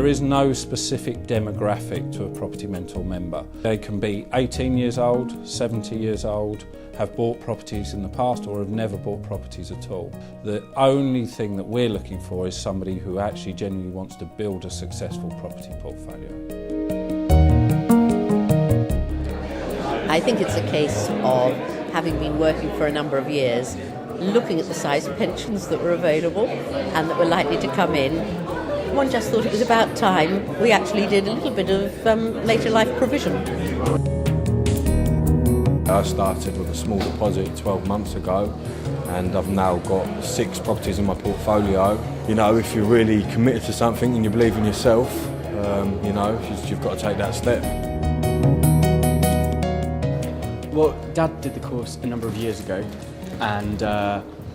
There is no specific demographic to a property mentor member. They can be 18 years old, 70 years old, have bought properties in the past or have never bought properties at all. The only thing that we're looking for is somebody who actually genuinely wants to build a successful property portfolio. I think it's a case of having been working for a number of years, looking at the size of pensions that were available and that were likely to come in. One just thought it was about time we actually did a little bit of later life provision. I started with a small deposit 12 months ago and I've now got 6 properties in my portfolio. You know, if you're really committed to something and you believe in yourself, you know, you've got to take that step. Well, Dad did the course a number of years ago, and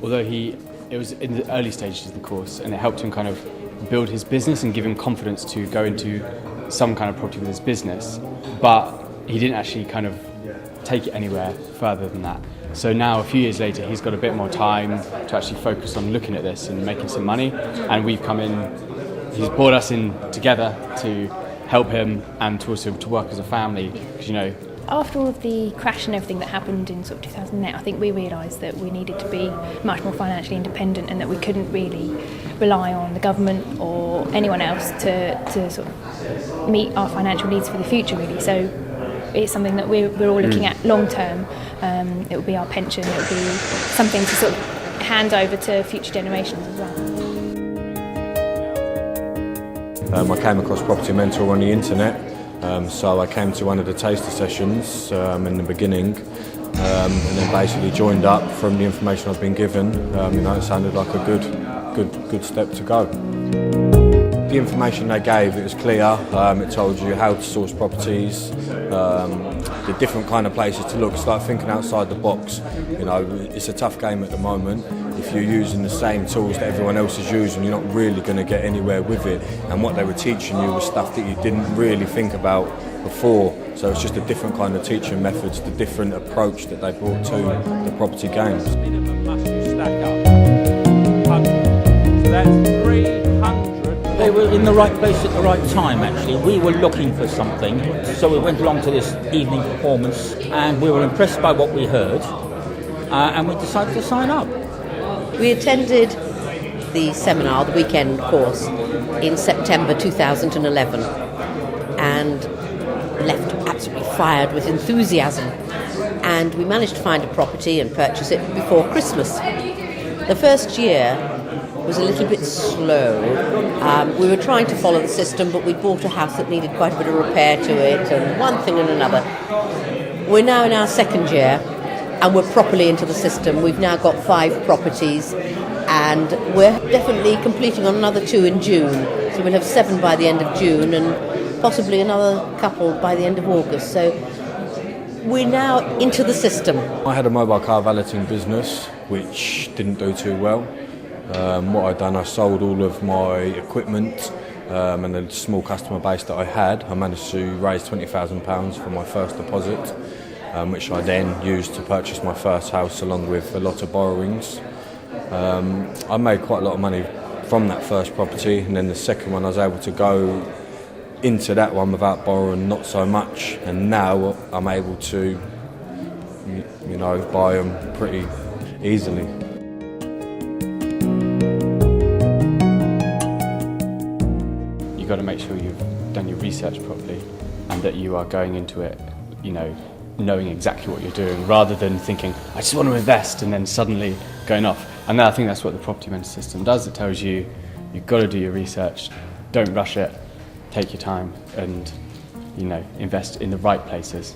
although it was in the early stages of the course, and it helped him kind of build his business and give him confidence to go into some kind of property with his business, but he didn't actually kind of take it anywhere further than that. So now, a few years later, he's got a bit more time to actually focus on looking at this and making some money, and we've come in, he's brought us in together to help him and to also to work as a family, because, you know, after all of the crash and everything that happened in sort of 2008, I think we realised that we needed to be much more financially independent and that we couldn't really rely on the government or anyone else to sort of meet our financial needs for the future, really. So it's something that we're all looking at long term. It will be our pension, it will be something to sort of hand over to future generations as well. I came across Property Mentor on the internet. So I came to one of the taster sessions in the beginning and then basically joined up from the information I've been given. You know, it sounded like a good step to go. The information they gave, it was clear. It told you how to source properties, the different kind of places to look. Start thinking outside the box. You know, it's a tough game at the moment. If you're using the same tools that everyone else is using, you're not really going to get anywhere with it. And what they were teaching you was stuff that you didn't really think about before. So it's just a different kind of teaching methods, the different approach that they brought to the property games. They were in the right place at the right time, actually. We were looking for something, so we went along to this evening performance and we were impressed by what we heard and we decided to sign up. We attended the seminar, the weekend course, in September 2011 and left absolutely fired with enthusiasm. And we managed to find a property and purchase it before Christmas. The first year was a little bit slow. We were trying to follow the system, but we bought a house that needed quite a bit of repair to it, and one thing and another. We're now in our second year, and we're properly into the system. We've now got 5 properties, and we're definitely completing on another 2 in June. So we'll have 7 by the end of June, and possibly another couple by the end of August. So we're now into the system. I had a mobile car valeting business, which didn't do too well. What I'd done, I sold all of my equipment and the small customer base that I had. I managed to raise £20,000 for my first deposit, which I then used to purchase my first house along with a lot of borrowings. I made quite a lot of money from that first property, and then the second one I was able to go into that one without borrowing not so much, and now I'm able to, you know, buy them pretty easily. You've got to make sure you've done your research properly and that you are going into it, you know, knowing exactly what you're doing, rather than thinking, I just want to invest, and then suddenly going off. And I think that's what the property mentor system does. It tells you, you've got to do your research, don't rush it, take your time and, you know, invest in the right places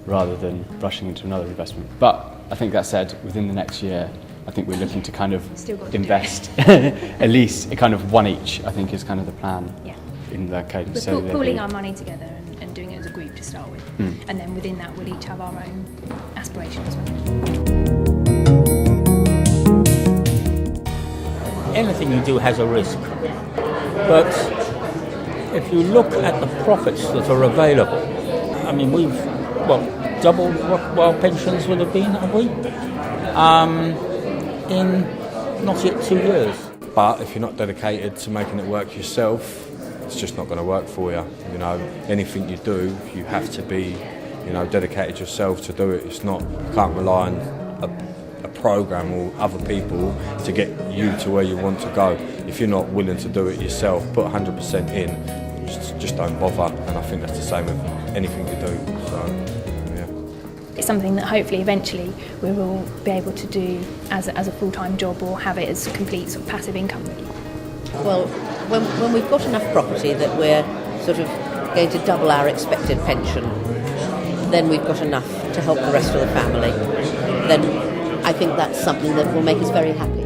rather than rushing into another investment. But I think that said, within the next year, I think we're looking to kind of invest at least kind of 1 each, I think is kind of the plan. Yeah. In that case. We're pooling our money together and doing it as a group to start with. And then within that we'll each have our own aspirations as well. Anything you do has a risk, but if you look at the profits that are available, I mean, we've, doubled what our pensions would have been, have we? In not yet 2 years. But if you're not dedicated to making it work yourself, it's just not going to work for you. You know, anything you do, you have to be, you know, dedicated yourself to do it. It's not, you can't rely on a program or other people to get you to where you want to go. If you're not willing to do it yourself, put 100% in, just don't bother. And I think that's the same with anything you do. So, yeah. It's something that hopefully eventually we will be able to do as a full-time job, or have it as complete sort of passive income really. Well, when we've got enough property that we're sort of going to double our expected pension, then we've got enough to help the rest of the family, then I think that's something that will make us very happy.